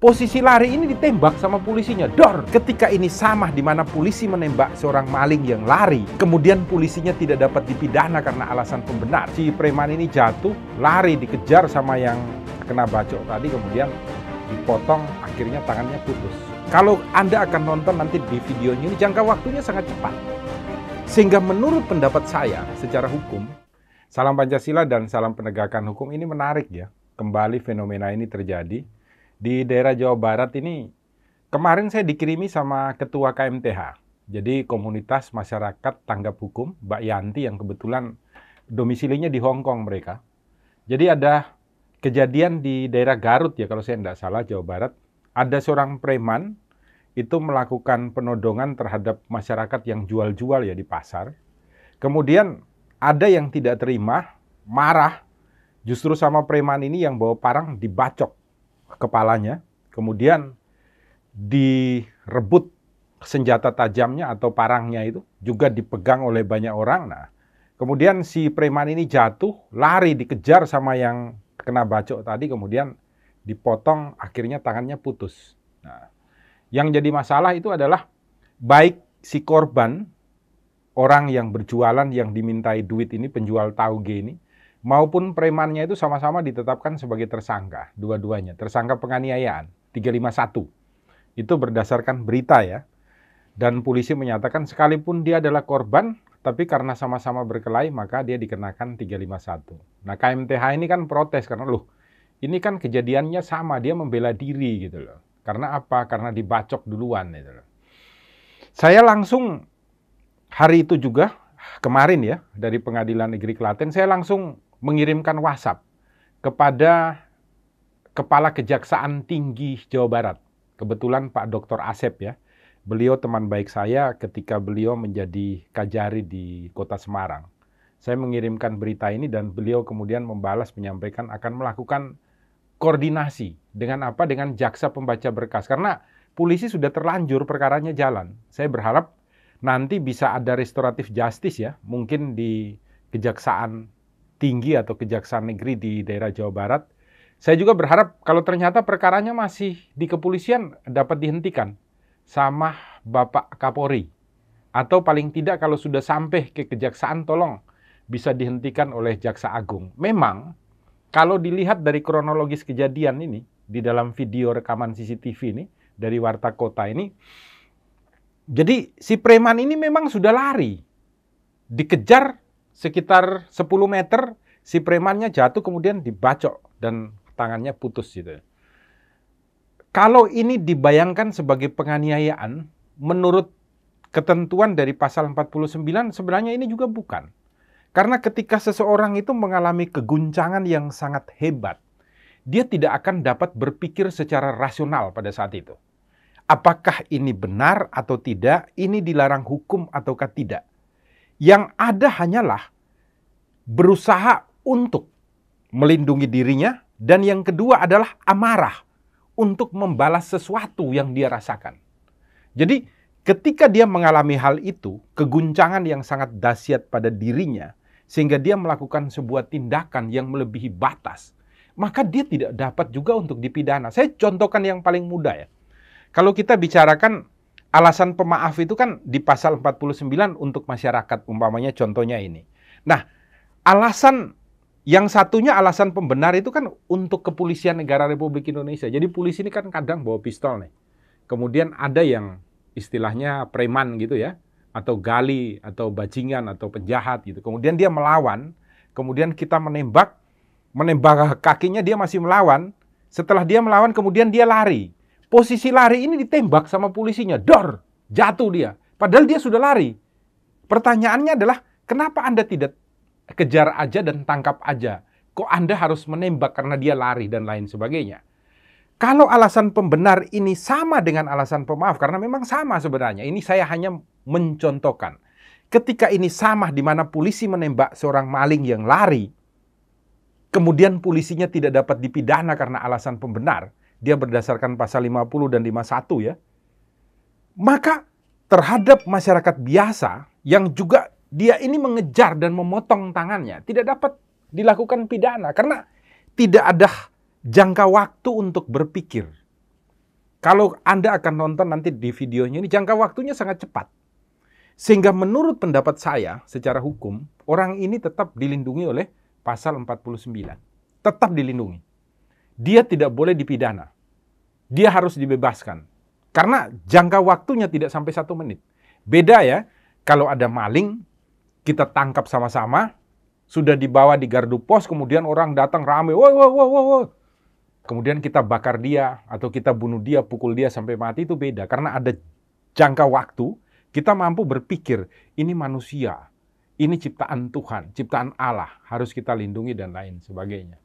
Posisi lari ini ditembak sama polisinya, dor! Ketika ini sama di mana polisi menembak seorang maling yang lari, kemudian polisinya tidak dapat dipidana karena alasan pembenar. Si preman ini jatuh, lari, dikejar sama yang kena bacok tadi, kemudian dipotong, akhirnya tangannya putus. Kalau Anda akan nonton nanti di videonya ini, jangka waktunya sangat cepat. Sehingga menurut pendapat saya, secara hukum, salam Pancasila dan salam penegakan hukum ini menarik ya. Kembali fenomena ini terjadi. Di daerah Jawa Barat ini, kemarin saya dikirimi sama Ketua KMTH. Jadi komunitas masyarakat tanggap hukum, Mbak Yanti yang kebetulan domisilinya di Hong Kong mereka. Jadi ada kejadian di daerah Garut ya kalau saya tidak salah, Jawa Barat. Ada seorang preman itu melakukan penodongan terhadap masyarakat yang jual-jual ya di pasar. Kemudian ada yang tidak terima, marah, justru sama preman ini yang bawa parang dibacok kepalanya, kemudian direbut senjata tajamnya atau parangnya itu juga dipegang oleh banyak orang. Nah, kemudian si preman ini jatuh, lari, dikejar sama yang kena bacok tadi, kemudian dipotong, akhirnya tangannya putus. Nah, yang jadi masalah itu adalah baik si korban, orang yang berjualan yang dimintai duit ini, penjual tauge ini, maupun premannya itu sama-sama ditetapkan sebagai tersangka, dua-duanya. Tersangka penganiayaan, 351. Itu berdasarkan berita ya. Dan polisi menyatakan sekalipun dia adalah korban, tapi karena sama-sama berkelahi, maka dia dikenakan 351. Nah, KMTH ini kan protes karena loh, ini kan kejadiannya sama, dia membela diri gitu loh. Karena apa? Karena dibacok duluan gitu loh. Saya langsung hari itu juga, kemarin ya, dari Pengadilan Negeri Klaten, saya langsung mengirimkan WhatsApp kepada Kepala Kejaksaan Tinggi Jawa Barat. Kebetulan Pak Dr. Asep ya, beliau teman baik saya ketika beliau menjadi Kajari di Kota Semarang. Saya mengirimkan berita ini dan beliau kemudian membalas menyampaikan akan melakukan koordinasi dengan apa? Dengan jaksa pembaca berkas. Karena polisi sudah terlanjur, perkaranya jalan. Saya berharap nanti bisa ada restoratif justice ya, mungkin di Kejaksaan Tinggi atau Kejaksaan Negeri di daerah Jawa Barat. Saya juga berharap kalau ternyata perkaranya masih di kepolisian dapat dihentikan sama Bapak Kapolri. Atau paling tidak kalau sudah sampai ke kejaksaan tolong bisa dihentikan oleh Jaksa Agung. Memang kalau dilihat dari kronologis kejadian ini di dalam video rekaman CCTV ini dari Warta Kota ini, jadi si preman ini memang sudah lari. Dikejar sekitar 10 meter, si premannya jatuh kemudian dibacok dan tangannya putus gitu. Kalau ini dibayangkan sebagai penganiayaan, menurut ketentuan dari pasal 49 sebenarnya ini juga bukan. Karena ketika seseorang itu mengalami keguncangan yang sangat hebat, dia tidak akan dapat berpikir secara rasional pada saat itu. Apakah ini benar atau tidak, ini dilarang hukum ataukah tidak. Yang ada hanyalah berusaha untuk melindungi dirinya, dan yang kedua adalah amarah untuk membalas sesuatu yang dia rasakan. Jadi ketika dia mengalami hal itu, keguncangan yang sangat dahsyat pada dirinya, sehingga dia melakukan sebuah tindakan yang melebihi batas, maka dia tidak dapat juga untuk dipidana. Saya contohkan yang paling mudah ya. Kalau kita bicarakan alasan pemaaf itu kan di pasal 49 untuk masyarakat, umpamanya contohnya ini. Nah, alasan yang satunya alasan pembenar itu kan untuk Kepolisian Negara Republik Indonesia. Jadi polisi ini kan kadang bawa pistol nih. Kemudian ada yang istilahnya preman gitu ya, atau gali, atau bajingan, atau penjahat gitu. Kemudian dia melawan, kemudian kita menembak kakinya, dia masih melawan. Setelah dia melawan, kemudian dia lari. Posisi lari ini ditembak sama polisinya, dor! Jatuh dia. Padahal dia sudah lari. Pertanyaannya adalah, kenapa Anda tidak kejar aja dan tangkap aja? Kok Anda harus menembak karena dia lari dan lain sebagainya? Kalau alasan pembenar ini sama dengan alasan pemaaf, karena memang sama sebenarnya, ini saya hanya mencontohkan. Ketika ini sama di mana polisi menembak seorang maling yang lari, kemudian polisinya tidak dapat dipidana karena alasan pembenar, dia berdasarkan pasal 50 dan 51 ya, maka terhadap masyarakat biasa yang juga dia ini mengejar dan memotong tangannya, tidak dapat dilakukan pidana karena tidak ada jangka waktu untuk berpikir. Kalau Anda akan nonton nanti di videonya ini, jangka waktunya sangat cepat. Sehingga menurut pendapat saya, secara hukum, orang ini tetap dilindungi oleh pasal 49. Tetap dilindungi. Dia tidak boleh dipidana. Dia harus dibebaskan. Karena jangka waktunya tidak sampai 1 menit. Beda ya, kalau ada maling, kita tangkap sama-sama, sudah dibawa di gardu pos, kemudian orang datang rame, woi, woi, woi, woi. Kemudian kita bakar dia, atau kita bunuh dia, pukul dia sampai mati, itu beda. Karena ada jangka waktu, kita mampu berpikir, ini manusia, ini ciptaan Tuhan, ciptaan Allah, harus kita lindungi dan lain sebagainya.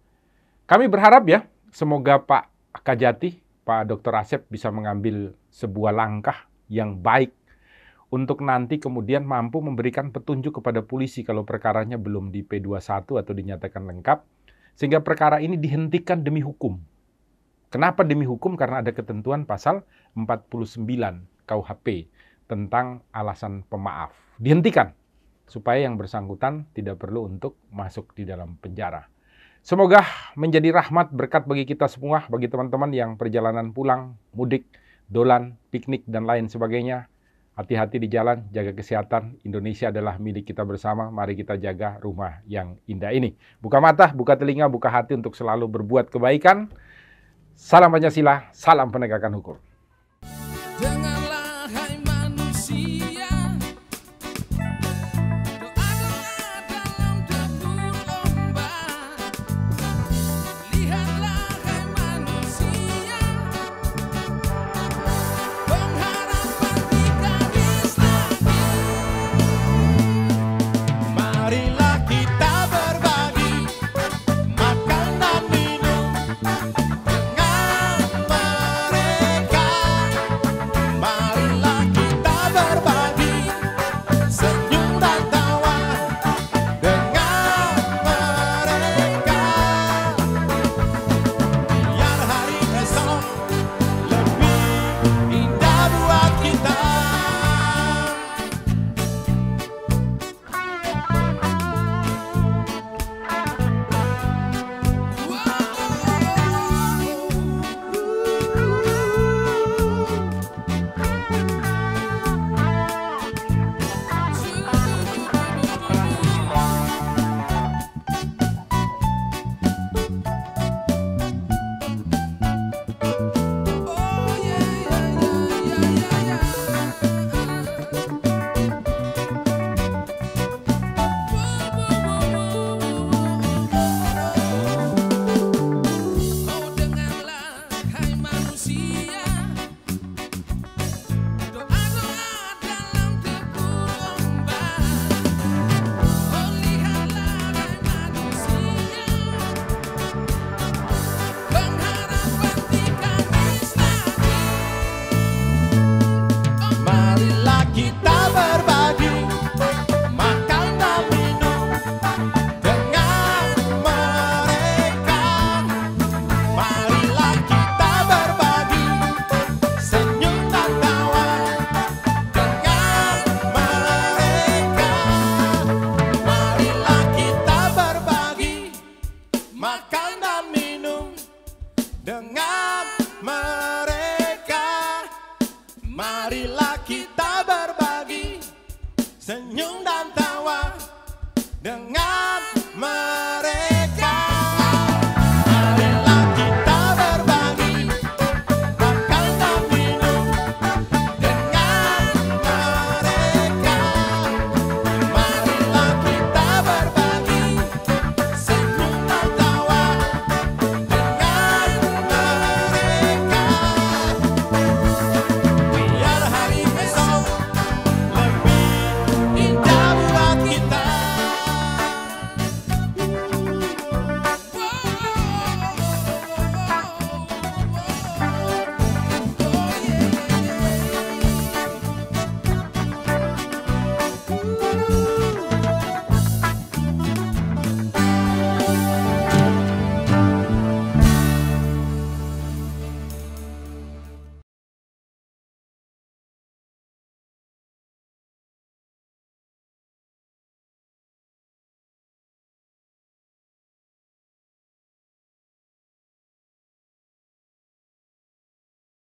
Kami berharap ya, semoga Pak Kajati, Pak Dr. Asep bisa mengambil sebuah langkah yang baik untuk nanti kemudian mampu memberikan petunjuk kepada polisi kalau perkaranya belum di P21 atau dinyatakan lengkap, sehingga perkara ini dihentikan demi hukum. Kenapa demi hukum? Karena ada ketentuan pasal 49 KUHP tentang alasan pemaaf. Dihentikan, supaya yang bersangkutan tidak perlu untuk masuk di dalam penjara. Semoga menjadi rahmat berkat bagi kita semua, bagi teman-teman yang perjalanan pulang, mudik, dolan, piknik, dan lain sebagainya. Hati-hati di jalan, jaga kesehatan. Indonesia adalah milik kita bersama. Mari kita jaga rumah yang indah ini. Buka mata, buka telinga, buka hati untuk selalu berbuat kebaikan. Salam Pancasila, salam penegakan hukum. Marilah kita berbagi senyum dan tawa dengan mereka.